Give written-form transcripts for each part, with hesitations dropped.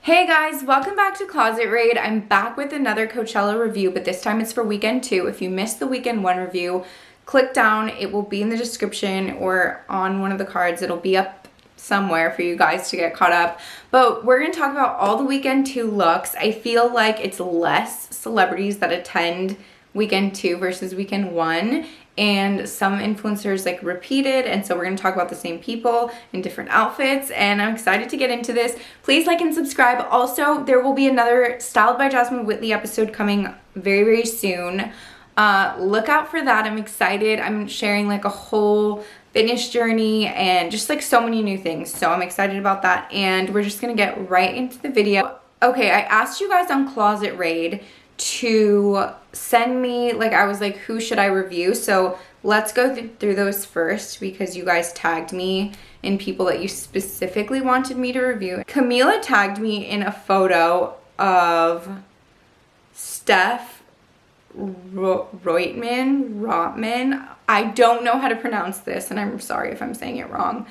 Hey guys, welcome back to Closet Raid. I'm back with another Coachella review, but this time it's for weekend 2. If you missed the weekend 1 review, click down. It will be in the description or on one of the cards. It'll be up somewhere for you guys to get caught up. But we're going to talk about all the weekend 2 looks. I feel like it's less celebrities that attend weekend 2 versus weekend 1. And some influencers like repeated, and so we're going to talk about the same people in different outfits, and I'm excited to get into this. Please like and subscribe. Also, there will be another Styled by Jasmine Whitley episode coming very soon. Look out for that. I'm excited. I'm sharing like a whole fitness journey and just like so many new things, so I'm excited about that, and we're just gonna get right into the video. Okay, I asked you guys on Closet Raid to send me, like, I was like, who should I review? So let's go through those first because you guys tagged me in people that you specifically wanted me to review. Camila tagged me in a photo of Steph Rotman. I don't know how to pronounce this, and I'm sorry if I'm saying it wrong.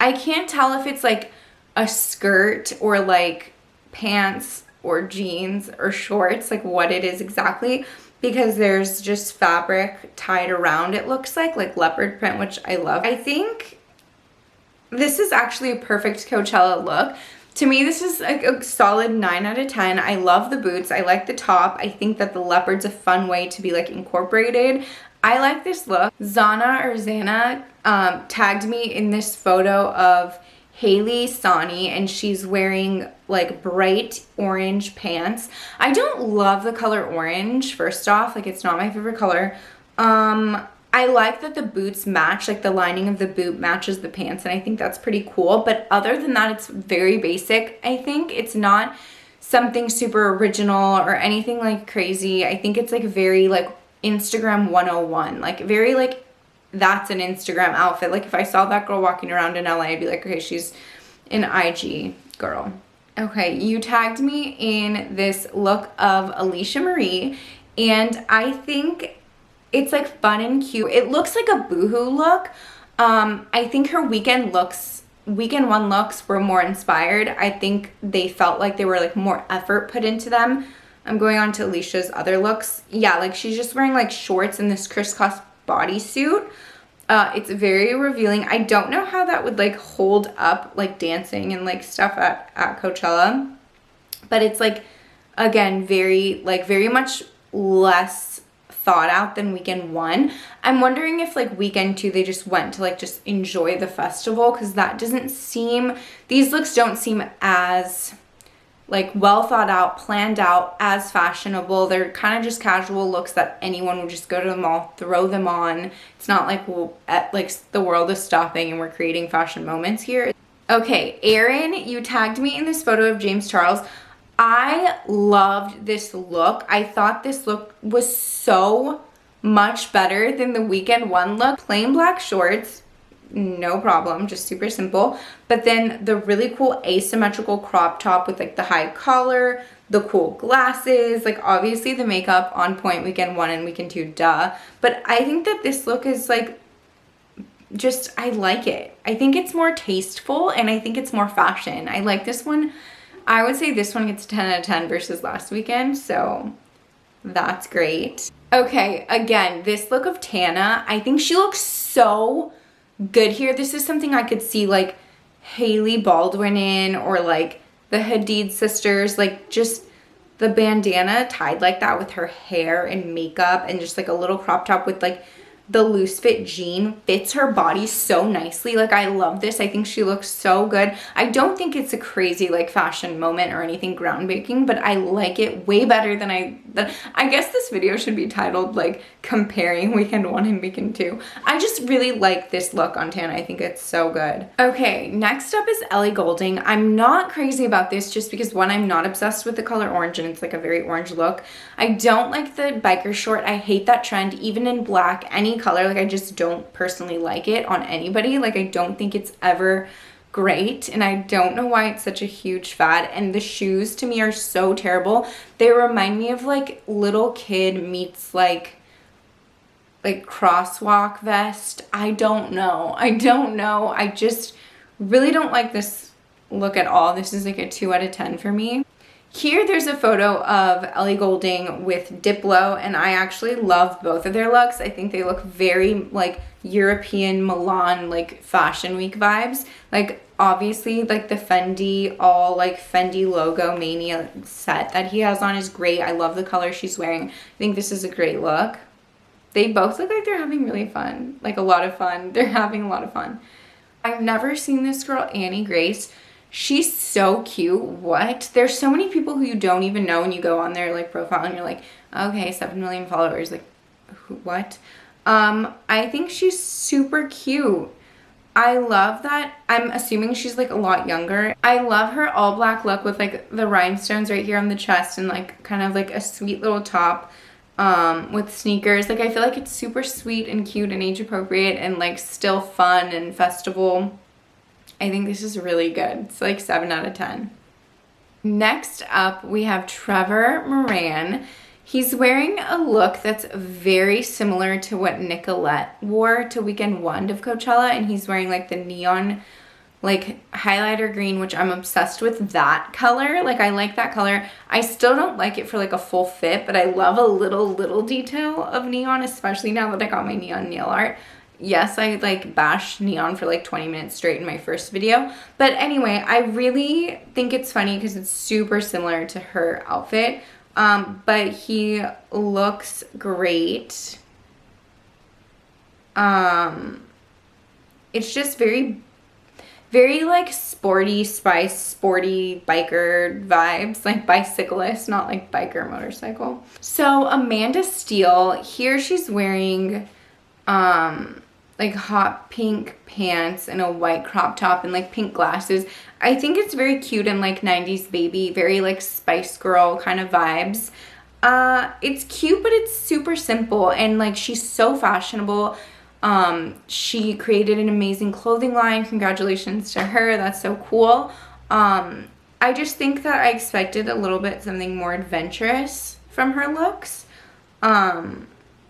I can't tell if it's like a skirt or like pants or jeans or shorts, like what it is exactly, because there's just fabric tied around, it looks like leopard print, which I love. I think this is actually a perfect Coachella look. To me, this is like a solid 9 out of 10. I love the boots. I like the top. I think that the leopard's a fun way to be like incorporated. I like this look. Zana tagged me in this photo of Haley Sawney, and she's wearing like bright orange pants. I don't love the color orange, first off, like it's not my favorite color. I like that the boots match, like the lining of the boot matches the pants, and I think that's pretty cool. But other than that, it's very basic. I think it's not something super original or anything like crazy. I think it's like very like Instagram 101, like very like that's an Instagram outfit. Like if I saw that girl walking around in LA, I'd be like, okay, she's an IG girl. Okay, you tagged me in this look of Alicia Marie, and I think it's like fun and cute. It looks like a boohoo look. I think her weekend 1 looks were more inspired. I think they felt like they were like more effort put into them. I'm going on to Alicia's other looks. Yeah, like she's just wearing like shorts and this crisscross bodysuit. It's very revealing. I don't know how that would like hold up like dancing and like stuff at Coachella, but it's like, again, very much less thought out than weekend 1. I'm wondering if like weekend 2 they just went to like just enjoy the festival, because that doesn't seem, these looks don't seem as like well thought out, planned out, as fashionable. They're kind of just casual looks that anyone would just go to the mall, throw them on. It's not like the world is stopping and we're creating fashion moments here. Okay, Erin, you tagged me in this photo of James Charles. I loved this look. I thought this look was so much better than the weekend 1 look. Plain black shorts, no problem, just super simple. But then the really cool asymmetrical crop top with like the high collar, the cool glasses, like obviously the makeup on point weekend 1 and weekend 2, duh. But I think that this look is like, just, I like it. I think it's more tasteful and I think it's more fashion. I like this one. I would say this one gets 10 out of 10 versus last weekend, so that's great. Okay, again, this look of Tana, I think she looks so good here. This is something I could see like Hailey Baldwin in, or like the Hadid sisters, like just the bandana tied like that with her hair and makeup, and just like a little crop top with like the loose fit jean fits her body so nicely. Like I love this. I think she looks so good. I don't think it's a crazy like fashion moment or anything groundbreaking, but I like it way better than I guess this video should be titled like comparing weekend 1 and weekend 2. I just really like this look on Tana. I think it's so good. Okay, next up is Ellie Goulding. I'm not crazy about this just because 1, I'm not obsessed with the color orange and it's like a very orange look. I don't like the biker short. I hate that trend, even in black, any color. Like I just don't personally like it on anybody. Like I don't think it's ever great, and I don't know why it's such a huge fad. And the shoes to me are so terrible. They remind me of like little kid meets like crosswalk vest. I don't know. I just really don't like this look at all. This is like a 2 out of 10 for me. Here there's a photo of Ellie Goulding with Diplo, and I actually love both of their looks. I think they look very like European Milan, like Fashion Week vibes. Like obviously like the Fendi, all like Fendi logo mania set that he has on is great. I love the color she's wearing. I think this is a great look. They both look like they're having really fun, like a lot of fun. They're having a lot of fun. I've never seen this girl, Annie Grace. She's so cute. What? There's so many people who you don't even know, and you go on their like profile and you're like, okay, 7 million followers. Like, what? I think she's super cute. I love that. I'm assuming she's like a lot younger. I love her all black look with like the rhinestones right here on the chest and like kind of like a sweet little top with sneakers. Like I feel like it's super sweet and cute and age appropriate and like still fun and festival. I think this is really good. It's like 7 out of 10. Next up, we have Trevor Moran. He's wearing a look that's very similar to what Nicolette wore to weekend 1 of Coachella, and he's wearing like the neon like highlighter green, which I'm obsessed with that color. Like I like that color. I still don't like it for like a full fit, but I love a little detail of neon, especially now that I got my neon nail art. Yes, I like bashed neon for like 20 minutes straight in my first video. But anyway, I really think it's funny because it's super similar to her outfit. But he looks great. It's just very like sporty spice, sporty biker vibes, like bicyclist, not like biker motorcycle. So Amanda Steele, here she's wearing like hot pink pants and a white crop top and like pink glasses. I think it's very cute and like 90s baby, very like Spice Girl kind of vibes. It's cute, but it's super simple, and like she's so fashionable. She created an amazing clothing line. Congratulations to her. That's so cool. I just think that I expected a little bit something more adventurous from her looks.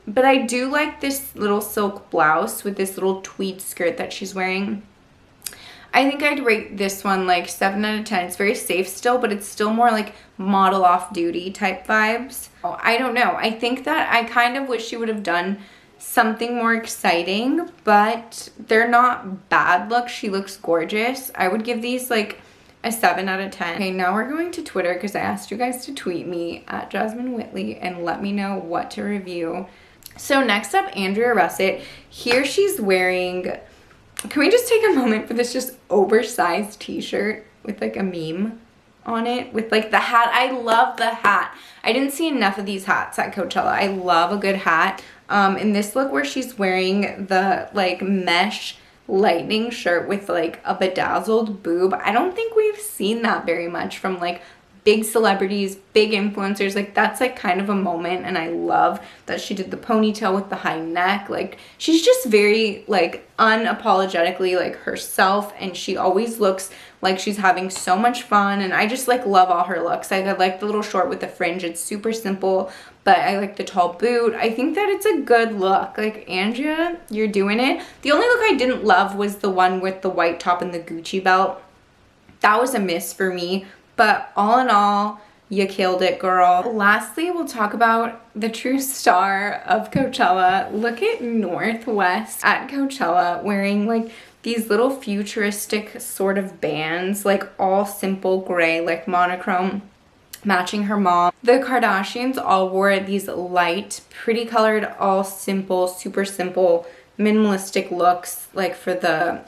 But I do like this little silk blouse with this little tweed skirt that she's wearing. I think I'd rate this one like 7 out of 10. It's very safe still, but it's still more like model off duty type vibes. Oh, I don't know. I think that I kind of wish she would have done something more exciting, but they're not bad looks. She looks gorgeous. I would give these like a 7 out of 10. Okay, now we're going to Twitter because I asked you guys to tweet me at Jasmine Whitley and let me know what to review. So next up, Andrea Russett. Here she's wearing, can we just take a moment for this just oversized t-shirt with like a meme on it with like the hat. I love the hat. I didn't see enough of these hats at Coachella. I love a good hat. In this look where she's wearing the like mesh lightning shirt with like a bedazzled boob. I don't think we've seen that very much from like big celebrities, big influencers. Like that's like kind of a moment, and I love that she did the ponytail with the high neck. Like she's just very like unapologetically like herself, and she always looks like she's having so much fun, and I just like love all her looks. I like the little short with the fringe. It's super simple, but I like the tall boot. I think that it's a good look. Like, Andrea, you're doing it. The only look I didn't love was the one with the white top and the Gucci belt. That was a miss for me. But all in all, you killed it, girl. Lastly, we'll talk about the true star of Coachella. Look at Northwest at Coachella wearing like these little futuristic sort of bands, like all simple gray, like monochrome, matching her mom. The Kardashians all wore these light, pretty colored, all simple, super simple, minimalistic looks, like for the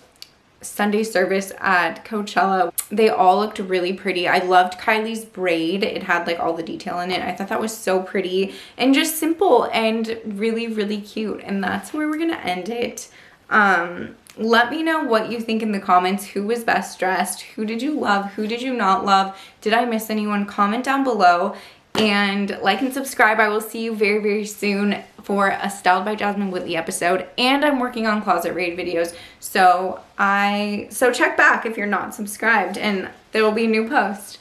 Sunday service at Coachella. They all looked really pretty. I loved Kylie's braid. It had like all the detail in it. I thought that was so pretty and just simple and really, really cute. And that's where we're gonna end it. Let me know what you think in the comments. Who was best dressed? Who did you love? Who did you not love? Did I miss anyone? Comment down below and like and subscribe. I will see you very, very soon for a Styled by Jasmine Whitley episode, and I'm working on closet raid videos, so check back if you're not subscribed, and there will be a new post.